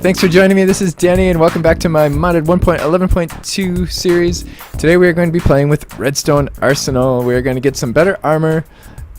Thanks for joining me. This is Danny, and welcome back to my modded 1.11.2 series. Today we are going to be playing with Redstone Arsenal. We are going to get some better armor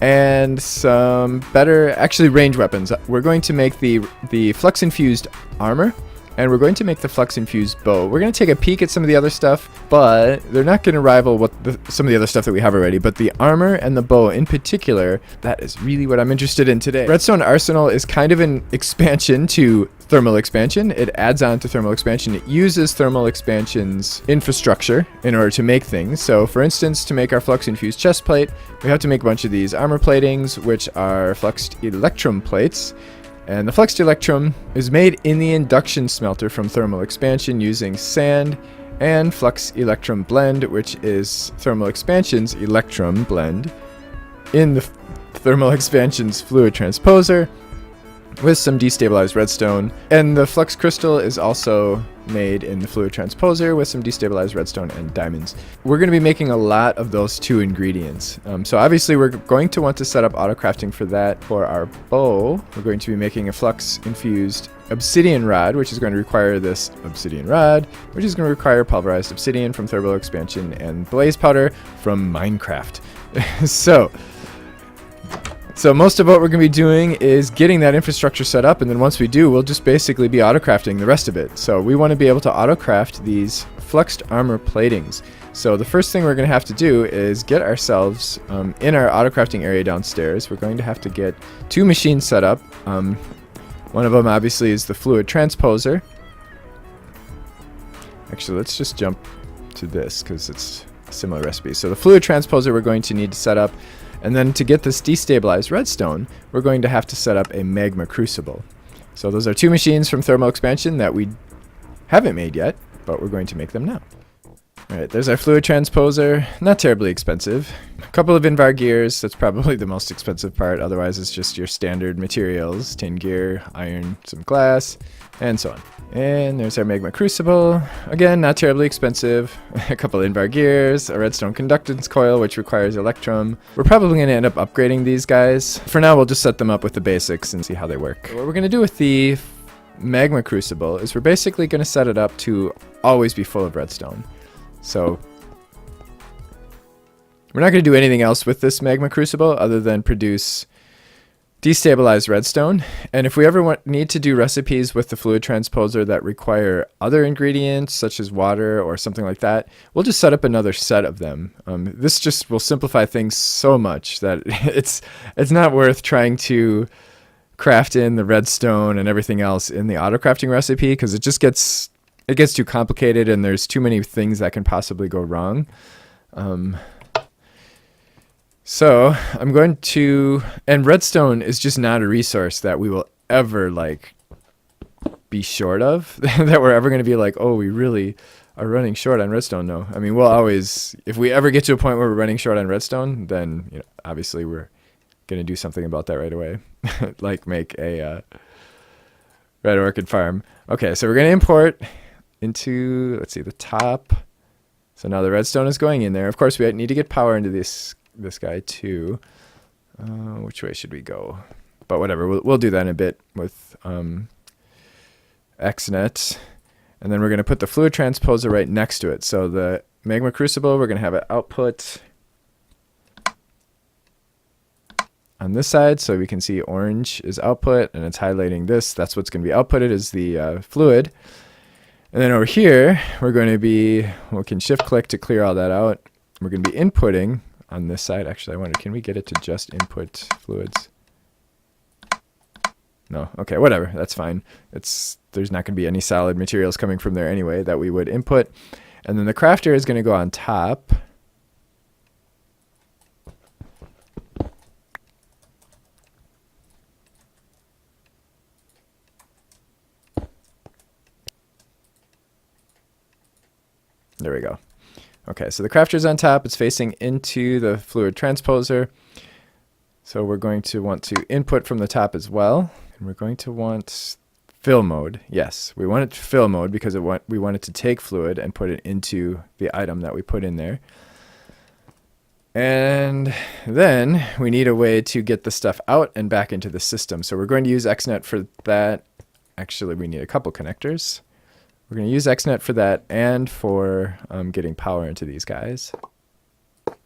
and some better, actually, range weapons. We're going to make the Flux Infused armor, and we're going to make the Flux Infused bow. We're going to take a peek at some of the other stuff, but they're not going to rival some of the other stuff that we have already. But the armor and the bow in particular, that is really what I'm interested in today. Redstone Arsenal is kind of an expansion to thermal expansion. It adds on to thermal expansion. It uses thermal expansion's infrastructure in order to make things. So for instance, to make our Flux Infused chest plate, we have to make a bunch of these armor platings, which are Fluxed Electrum plates. And the Fluxed Electrum is made in the Induction Smelter from thermal expansion using sand and Flux Electrum blend, which is thermal expansion's Electrum blend in the thermal expansion's fluid transposer with some destabilized redstone. And the Flux Crystal is also made in the fluid transposer with some destabilized redstone and diamonds. We're going to be making a lot of those two ingredients. So obviously we're going to want to set up autocrafting for that. For our bow, we're going to be making a Flux Infused obsidian rod, which is going to require this obsidian rod, which is going to require pulverized obsidian from thermal expansion and blaze powder from Minecraft. So most of what we're going to be doing is getting that infrastructure set up, and then once we do, we'll just basically be autocrafting the rest of it. So we want to be able to autocraft these fluxed armor platings. So the first thing we're going to have to do is get ourselves in our autocrafting area downstairs. We're going to have to get two machines set up. One of them obviously is the fluid transposer. Actually, let's just jump to this because it's a similar recipe. So the fluid transposer we're going to need to set up. And then to get this destabilized redstone, we're going to have to set up a magma crucible. So those are two machines from thermal expansion that we haven't made yet, but we're going to make them now. Alright, there's our fluid transposer. Not terribly expensive. A couple of invar gears, that's probably the most expensive part. Otherwise it's just your standard materials, tin gear, iron, some glass, and so on. And there's our magma crucible. Again, not terribly expensive. A couple of invar gears, a redstone conductance coil, which requires Electrum. We're probably going to end up upgrading these guys. For now, we'll just set them up with the basics and see how they work. What we're going to do with the magma crucible is we're basically going to set it up to always be full of redstone. So we're not going to do anything else with this magma crucible other than produce destabilized redstone. And if we ever need to do recipes with the fluid transposer that require other ingredients such as water or something like that, we'll just set up another set of them. This just will simplify things so much that it's not worth trying to craft in the redstone and everything else in the autocrafting recipe, because it gets too complicated and there's too many things that can possibly go wrong. So I'm going to, and redstone is just not a resource that we will ever be short of, that we're ever going to be like, oh, we really are running short on redstone. No, I mean, we'll always, if we ever get to a point where we're running short on redstone, then obviously we're going to do something about that right away. Like make a red orchid farm. Okay, so we're going to import into, let's see, the top. So now the redstone is going in there. Of course, we need to get power into this guy too. Which way should we go? But whatever, we'll do that in a bit with XNet. And then we're going to put the fluid transposer right next to it. So the magma crucible, we're going to have it output on this side, so we can see orange is output and it's highlighting this. That's what's going to be outputted is the fluid. And then over here, we're going to be, we can shift click to clear all that out. We're going to be inputting on this side. Actually, I wonder, can we get it to just input fluids? No, okay, whatever, that's fine. There's not going to be any solid materials coming from there anyway that we would input. And then the crafter is going to go on top. There we go. Okay, so the crafter's on top. It's facing into the fluid transposer. So we're going to want to input from the top as well. And we're going to want fill mode. Yes, we want it to fill mode because we want it to take fluid and put it into the item that we put in there. And then we need a way to get the stuff out and back into the system. So we're going to use XNet for that. Actually, we need a couple connectors. We're going to use XNet for that and for getting power into these guys.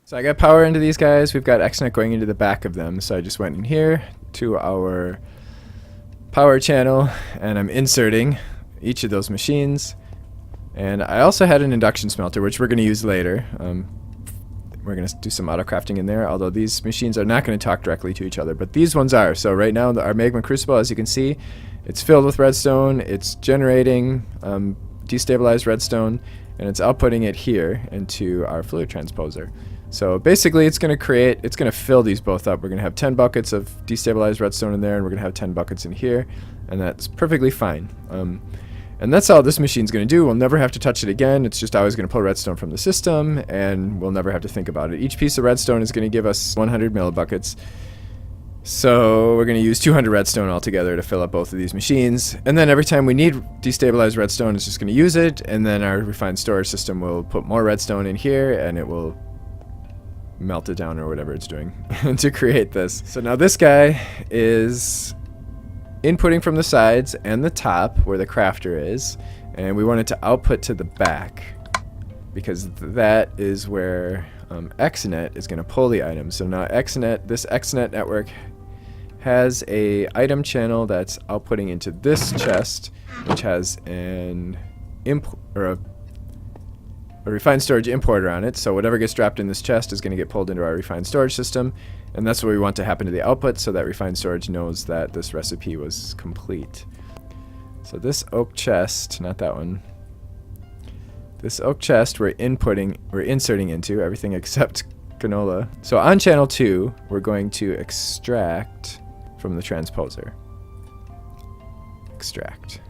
So I got power into these guys. We've got XNet going into the back of them. So I just went in here to our power channel, and I'm inserting each of those machines. And I also had an induction smelter, which we're going to use later. We're going to do some autocrafting in there, although these machines are not going to talk directly to each other, but these ones are. So right now, our magma crucible, as you can see, it's filled with redstone. It's generating destabilized redstone, and it's outputting it here into our fluid transposer. So basically, it's going to fill these both up. We're going to have 10 buckets of destabilized redstone in there, and we're going to have 10 buckets in here, and that's perfectly fine. And that's all this machine's going to do. We'll never have to touch it again. It's just always going to pull redstone from the system, and we'll never have to think about it. Each piece of redstone is going to give us 100 millibuckets. So we're going to use 200 redstone altogether to fill up both of these machines. And then every time we need destabilized redstone, it's just going to use it, and then our refined storage system will put more redstone in here, and it will melt it down or whatever it's doing to create this. So now this guy is inputting from the sides and the top where the crafter is, and we want it to output to the back because that is where XNet is going to pull the items. So now this XNet network has a item channel that's outputting into this chest, which has a refined storage importer on it. So whatever gets dropped in this chest is going to get pulled into our refined storage system, and that's what we want to happen to the output, so that refined storage knows that this recipe was complete. So this oak chest, not that one, this oak chest we're inserting into everything except canola. So on channel 2, we're going to extract from the transposer. Extract.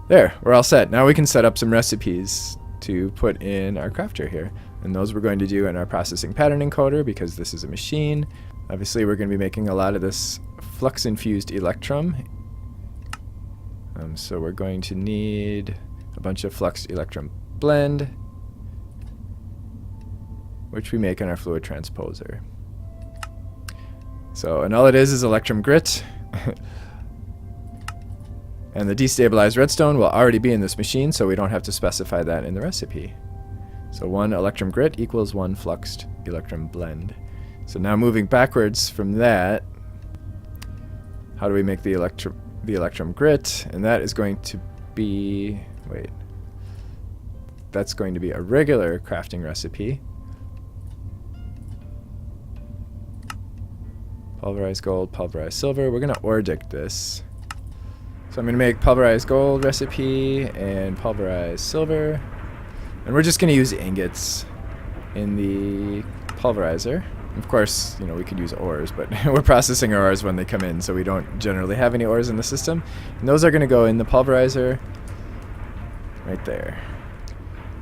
There, we're all set. Now we can set up some recipes to put in our crafter here, and those we're going to do in our processing pattern encoder because this is a machine. Obviously we're going to be making a lot of this flux infused Electrum, so we're going to need a bunch of flux Electrum blend, which we make in our fluid transposer. So, and all it is Electrum grit. And the destabilized redstone will already be in this machine, so we don't have to specify that in the recipe. So 1 Electrum grit equals 1 fluxed Electrum blend. So now moving backwards from that, how do we make the Electrum grit? And that is going to be, that's going to be a regular crafting recipe. Pulverized gold, pulverized silver. We're going to oredict this. So I'm going to make pulverized gold recipe and pulverized silver. And we're just going to use ingots in the pulverizer. Of course, you know, we could use ores, but we're processing our ores when they come in, so we don't generally have any ores in the system. And those are going to go in the pulverizer right there.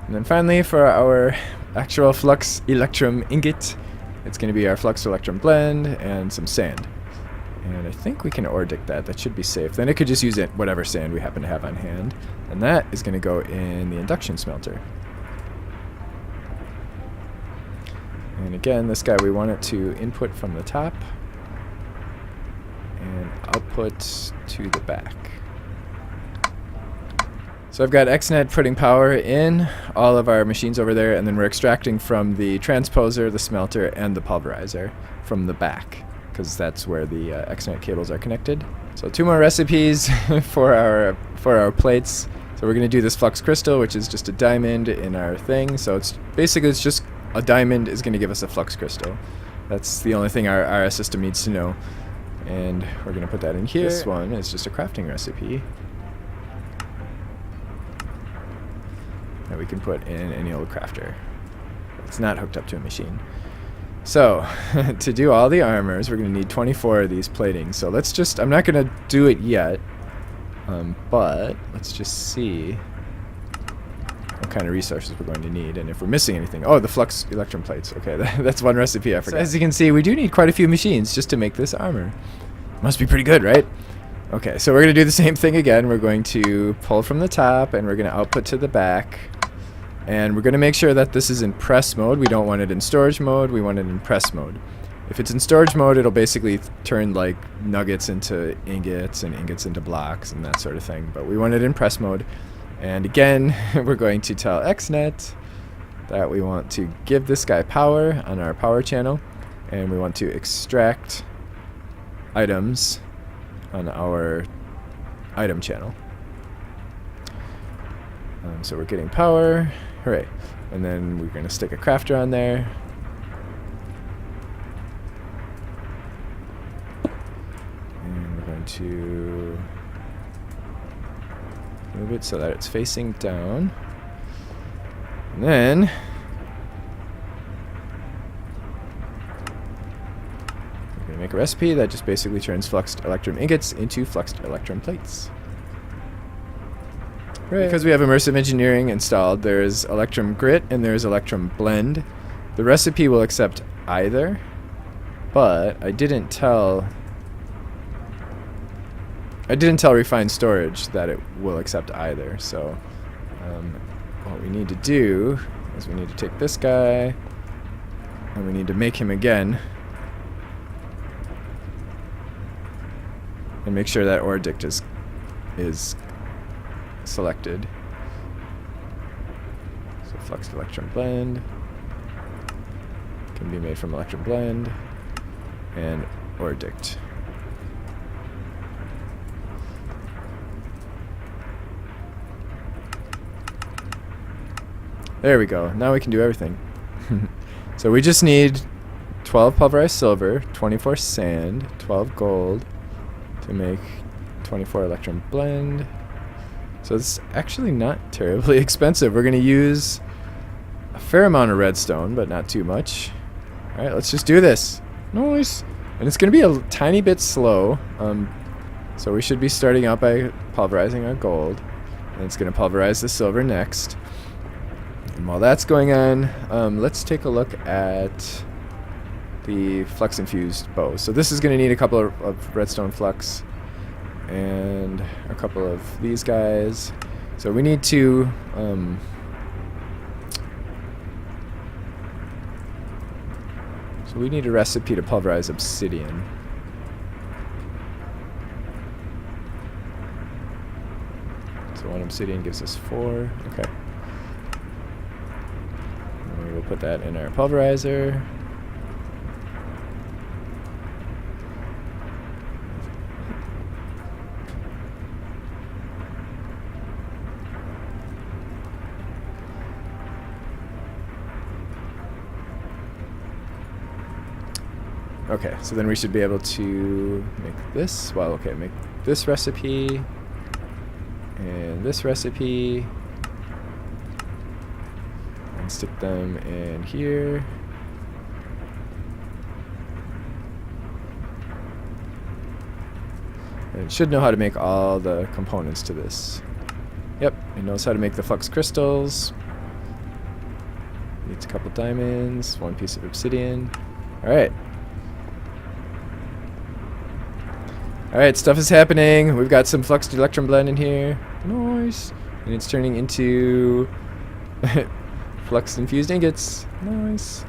And then finally, for our actual flux Electrum ingot, it's going to be our flux Electrum blend and some sand. And I think we can oredict that. That should be safe. Then it could just use whatever sand we happen to have on hand. And that is going to go in the induction smelter. And again, this guy, we want it to input from the top and output to the back. So I've got XNet putting power in all of our machines over there, and then we're extracting from the transposer, the smelter, and the pulverizer from the back, because that's where the XNet cables are connected. So 2 more recipes for our plates. So we're going to do this Flux Crystal, which is just a diamond in our thing. So it's just a diamond is going to give us a Flux Crystal. That's the only thing our system needs to know. And we're going to put that in here. This one is just a crafting recipe that we can put in any old crafter. It's not hooked up to a machine. So, to do all the armors, we're going to need 24 of these platings. So let's just, I'm not going to do it yet, but let's just see what kind of resources we're going to need and if we're missing anything. Oh, the Flux Electrum plates. Okay, that's one recipe I forgot. So as you can see, we do need quite a few machines just to make this armor. Must be pretty good, right? Okay, so we're going to do the same thing again. We're going to pull from the top and we're going to output to the back. And we're going to make sure that this is in press mode. We don't want it in storage mode. We want it in press mode. If it's in storage mode, it'll basically turn like nuggets into ingots and ingots into blocks and that sort of thing. But we want it in press mode. And again, we're going to tell XNet that we want to give this guy power on our power channel. And we want to extract items on our item channel. So we're getting power. Hooray. And then we're going to stick a crafter on there. And we're going to move it so that it's facing down. And then we're going to make a recipe that just basically turns fluxed Electrum ingots into fluxed Electrum plates. Right. Because we have immersive engineering installed, there's Electrum Grit and there's Electrum Blend. The recipe will accept either, but I didn't tell Refined Storage that it will accept either. So what we need to do is we need to take this guy and we need to make him again and make sure that ORDICT is selected. So Fluxed Electrum Blend can be made from Electrum Blend and ORDICT. There we go. Now we can do everything. So we just need 12 pulverized silver, 24 sand, 12 gold to make 24 Electrum Blend. So it's actually not terribly expensive. We're going to use a fair amount of redstone, but not too much. Alright, let's just do this. Nice. And it's going to be a tiny bit slow. So we should be starting out by pulverizing our gold. And it's going to pulverize the silver next. And while that's going on, let's take a look at the Flux Infused Boughs. So this is going to need a couple of redstone flux and a couple of these guys. So we need to a recipe to pulverize obsidian. So 1 obsidian gives us 4. Okay. And we will put that in our pulverizer. Okay, so then we should be able to make this. Well, okay, make this recipe and this recipe and stick them in here. And it should know how to make all the components to this. Yep, it knows how to make the flux crystals. Needs a couple diamonds, 1 piece of obsidian. Alright. Alright, stuff is happening. We've got some fluxed Electrum Blend in here. Nice. And it's turning into flux infused ingots. Nice.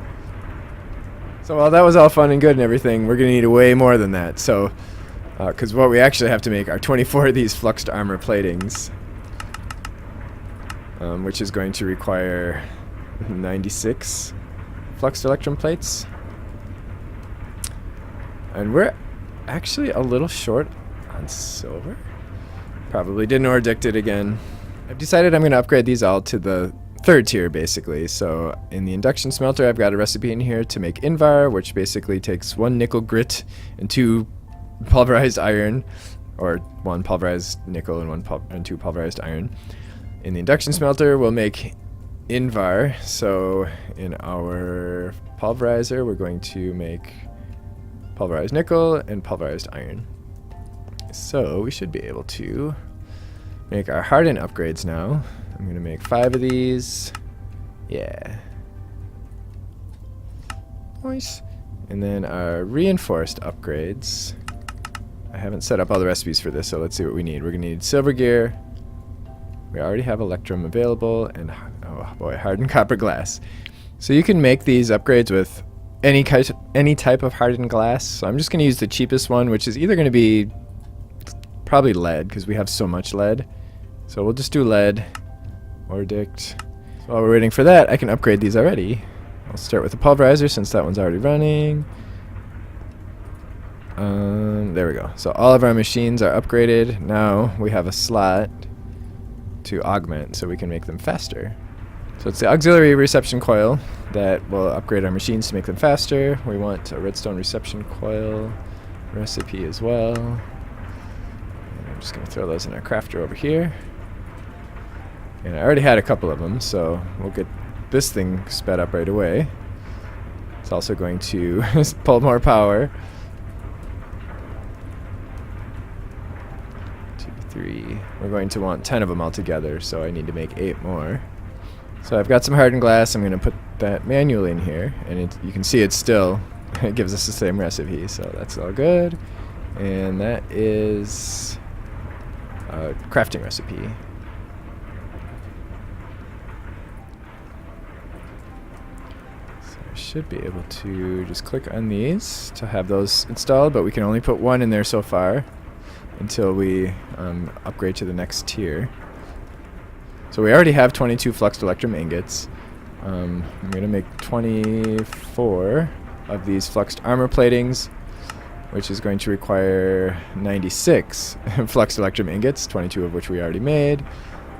So while that was all fun and good and everything, we're going to need way more than that. So, because what we actually have to make are 24 of these fluxed armor platings. Which is going to require 96 fluxed Electrum plates. And we're actually a little short on silver. Probably didn't ORDICT it again. I've decided I'm going to upgrade these all to the 3rd tier basically. So in the Induction Smelter I've got a recipe in here to make Invar, which basically takes 1 nickel grit and 2 pulverized iron, or 1 pulverized nickel and 2 pulverized iron. In the Induction Smelter we'll make Invar. So in our pulverizer we're going to make pulverized nickel and pulverized iron. So we should be able to make our hardened upgrades now. I'm going to make 5 of these. Yeah. Nice. And then our reinforced upgrades. I haven't set up all the recipes for this, so let's see what we need. We're going to need silver gear. We already have Electrum available, and oh boy, hardened copper glass. So you can make these upgrades with any type of hardened glass. So I'm just going to use the cheapest one, which is either going to be probably lead, because we have so much lead. So we'll just do lead or dict. So while we're waiting for that, I can upgrade these already. I'll start with the pulverizer since that one's already running. There we go. So all of our machines are upgraded. Now we have a slot to augment so we can make them faster. So it's the auxiliary reception coil that will upgrade our machines to make them faster. We want a redstone reception coil recipe as well. And I'm just going to throw those in our crafter over here. And I already had a couple of them, so we'll get this thing sped up right away. It's also going to pull more power. 3. We're going to want 10 of them all together, so I need to make 8 more. So I've got some hardened glass. I'm going to put that manually in here, and you can see it still it gives us the same recipe, so that's all good. And that is a crafting recipe. So I should be able to just click on these to have those installed, but we can only put one in there so far until we upgrade to the next tier. So we already have 22 fluxed Electrum ingots. I'm going to make 24 of these fluxed armor platings, which is going to require 96 fluxed Electrum ingots, 22 of which we already made.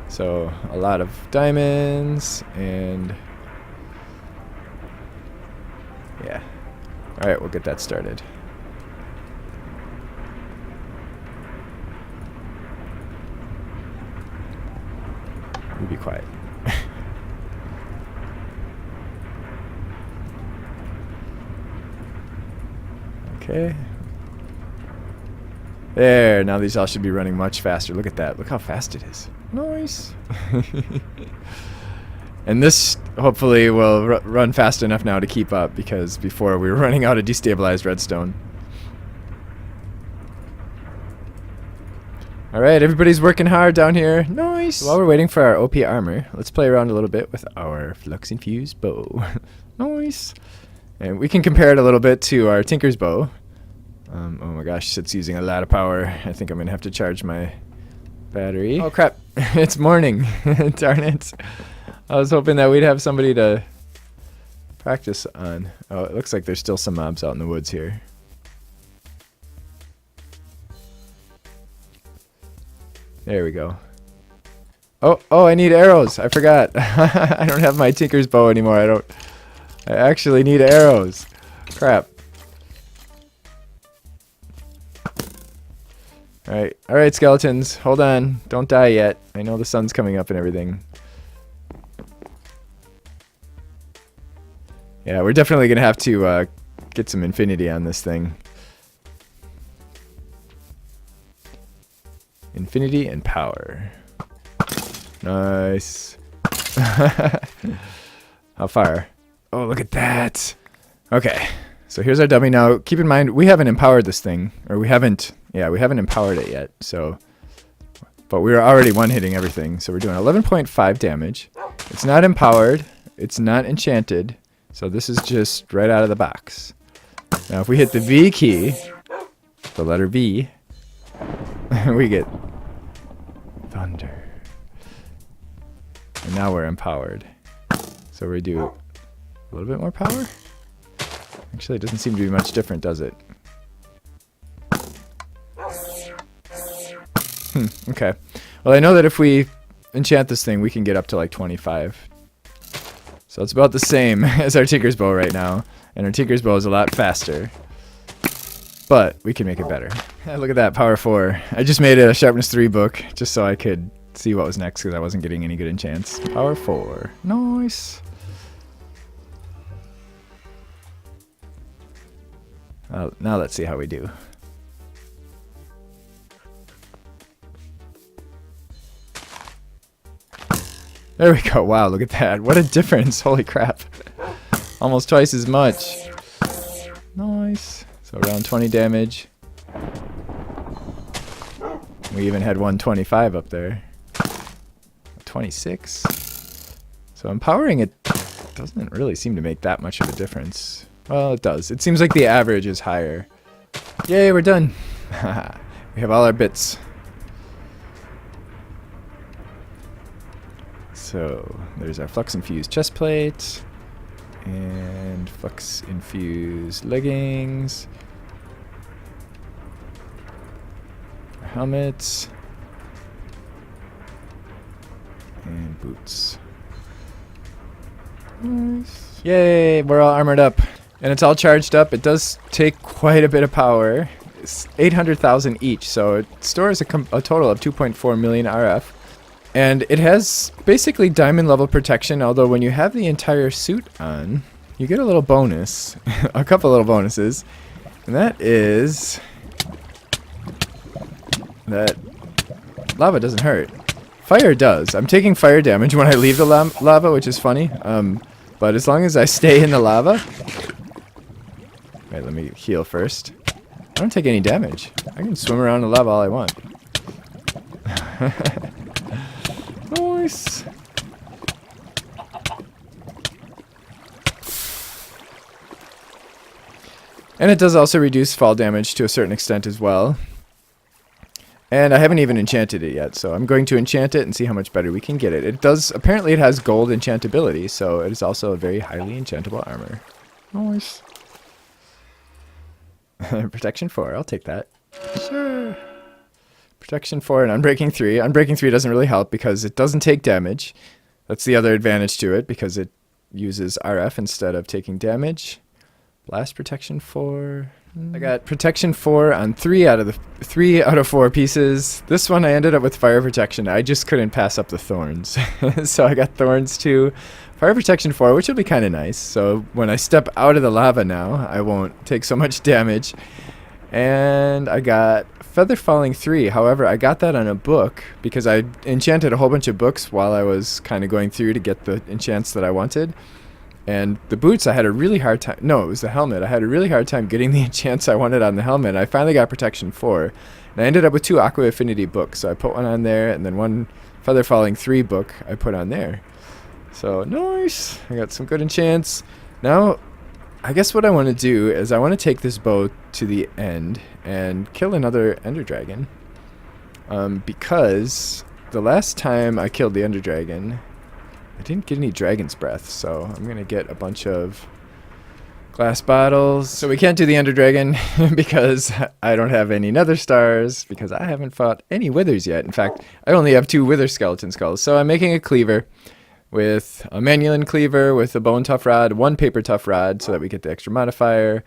So a lot of diamonds, and yeah. Alright, we'll get that started. You be quiet. Okay. There, now these all should be running much faster. Look at that. Look how fast it is. Nice. And this hopefully will run fast enough now to keep up, because before we were running out of destabilized redstone. Alright, everybody's working hard down here. Nice! So while we're waiting for our OP armor, let's play around a little bit with our Flux Infused bow. Nice! And we can compare it a little bit to our Tinker's bow. Oh my gosh, it's using a lot of power. I think I'm going to have to charge my battery. Oh crap, it's morning. Darn it. I was hoping that we'd have somebody to practice on. Oh, it looks like there's still some mobs out in the woods here. There we go. Oh, I need arrows. I forgot. I don't have my Tinker's bow anymore. I actually need arrows. Crap. Alright, skeletons. Hold on. Don't die yet. I know the sun's coming up and everything. Yeah, we're definitely going to have to get some infinity on this thing. Infinity and power. Nice. How far? Oh, look at that. Okay, so here's our dummy. Now, keep in mind, we haven't empowered this thing. Or we haven't empowered it yet. So, but we were already one-hitting everything. So we're doing 11.5 damage. It's not empowered. It's not enchanted. So this is just right out of the box. Now, if we hit the V key, the letter V, we get thunder. And now we're empowered. So we do a little bit more power. Actually, it doesn't seem to be much different, does it? Okay. Well, I know that if we enchant this thing, we can get up to like 25. So it's about the same as our Tinker's bow right now. And our Tinker's bow is a lot faster. But we can make it better. Look at that, power 4. I just made a sharpness 3 book just so I could see what was next, because I wasn't getting any good enchants. Power 4. Nice. Now let's see how we do. There we go. Wow, look at that. What a difference. Holy crap. Almost twice as much. Nice. So around 20 damage. We even had 125 up there. 26. So empowering it doesn't really seem to make that much of a difference. Well, it does. It seems like the average is higher. Yay, we're done. We have all our bits. So there's our Flux Infused chest plate and Flux Infused leggings, our helmets, and boots. Nice. Yay, we're all armored up. And it's all charged up. It does take quite a bit of power. It's 800,000 each, so it stores a total of 2.4 million RF. And it has basically diamond level protection, although when you have the entire suit on, you get a little bonus. A couple little bonuses. And that is that lava doesn't hurt. Fire does. I'm taking fire damage when I leave the lava, which is funny. But as long as I stay in the lava... Alright, let me heal first. I don't take any damage. I can swim around in lava all I want. Nice. And it does also reduce fall damage to a certain extent as well. And I haven't even enchanted it yet, so I'm going to enchant it and see how much better we can get it. It does, apparently it has gold enchantability, so it is also a very highly enchantable armor. Nice. Protection 4, I'll take that. Sure. Protection 4 and Unbreaking 3. Unbreaking 3 doesn't really help because it doesn't take damage. That's the other advantage to it, because it uses RF instead of taking damage. Blast Protection 4. I got Protection 4 on 3 out of 4 pieces. This one I ended up with Fire Protection. I just couldn't pass up the thorns. So I got Thorns 2. Fire Protection 4, which will be kind of nice. So when I step out of the lava now, I won't take so much damage. And I got Feather Falling 3. However, I got that on a book because I enchanted a whole bunch of books while I was kind of going through to get the enchants that I wanted. And the boots, I had a really hard time. No, it was the helmet. I had a really hard time getting the enchants I wanted on the helmet. I finally got Protection 4. And I ended up with 2 Aqua Affinity books. So I put one on there, and then one Feather Falling 3 book I put on there. So, nice. I got some good enchants. Now, I guess what I want to do is I want to take this bow to the end and kill another Ender Dragon. Because the last time I killed the Ender Dragon, I didn't get any Dragon's Breath, so I'm going to get a bunch of glass bottles. So we can't do the Ender Dragon because I don't have any Nether Stars, because I haven't fought any Withers yet. In fact, I only have 2 Wither Skeleton Skulls. So I'm making a cleaver with a Manulin cleaver, with a Bone Tough Rod, 1 Paper Tough Rod, so that we get the extra modifier,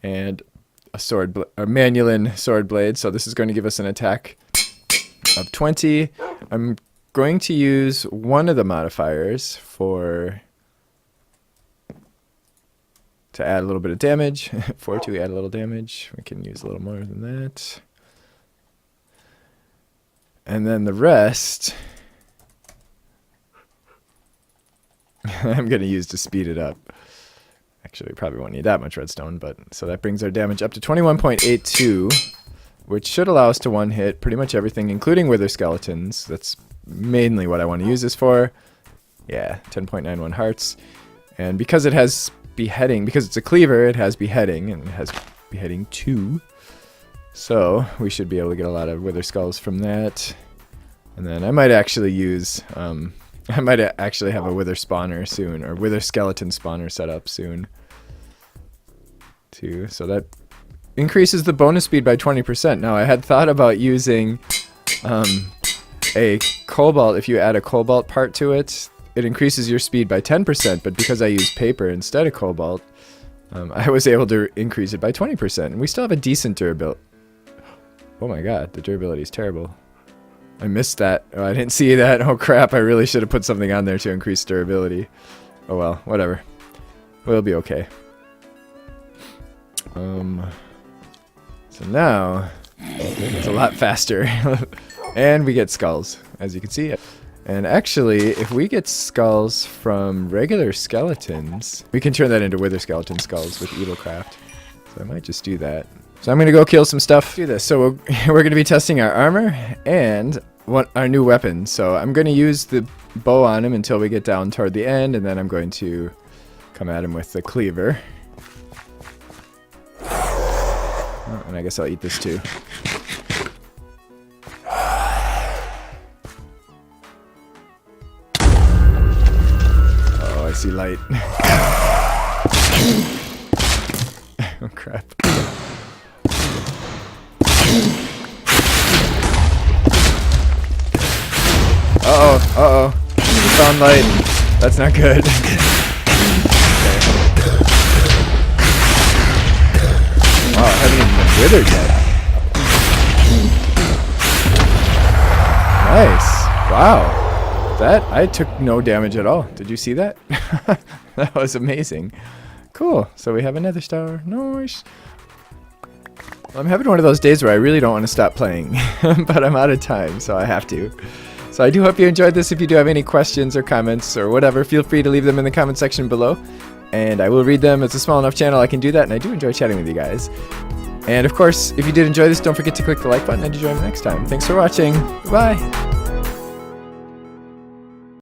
and a Manulin Sword Blade. So this is going to give us an attack of 20. I'm going to use one of the modifiers to add a little bit of damage. 4 to add a little damage. We can use a little more than that. And then the rest I'm going to use to speed it up. Actually, we probably won't need that much redstone, but so that brings our damage up to 21.82, which should allow us to one-hit pretty much everything, including Wither Skeletons. That's mainly what I want to use this for. Yeah, 10.91 hearts. And because it has beheading, because it's a cleaver, it has beheading, and it has beheading 2. So we should be able to get a lot of Wither Skulls from that. And then I might actually use... I might actually have a Wither spawner soon, or Wither skeleton spawner set up soon, too. So that increases the bonus speed by 20%. Now, I had thought about using a cobalt. If you add a cobalt part to it, it increases your speed by 10%, but because I used paper instead of cobalt, I was able to increase it by 20%, and we still have a decent durability. Oh my god, the durability is terrible. I missed that. Oh, I didn't see that. Oh crap, I really should have put something on there to increase durability. Oh well, whatever. We'll be okay. So now, it's a lot faster. And we get skulls, as you can see. And actually, if we get skulls from regular skeletons, we can turn that into Wither Skeleton skulls with Evilcraft. So I might just do that. So I'm going to go kill some stuff. Do this. So we're going to be testing our armor and our new weapon. So I'm going to use the bow on him until we get down toward the end, and then I'm going to come at him with the cleaver. Oh, and I guess I'll eat this too. Oh, I see light. Oh, crap. Uh-oh, uh-oh. We found light. That's not good. Wow, I haven't even been withered yet. Nice. Wow. That, I took no damage at all. Did you see that? That was amazing. Cool. So we have another star. Nice. Well, I'm having one of those days where I really don't want to stop playing. But I'm out of time, so I have to. So I do hope you enjoyed this. If you do have any questions or comments or whatever, feel free to leave them in the comment section below. And I will read them. It's a small enough channel I can do that, and I do enjoy chatting with you guys. And of course, if you did enjoy this, don't forget to click the like button and to join me next time. Thanks for watching. Bye.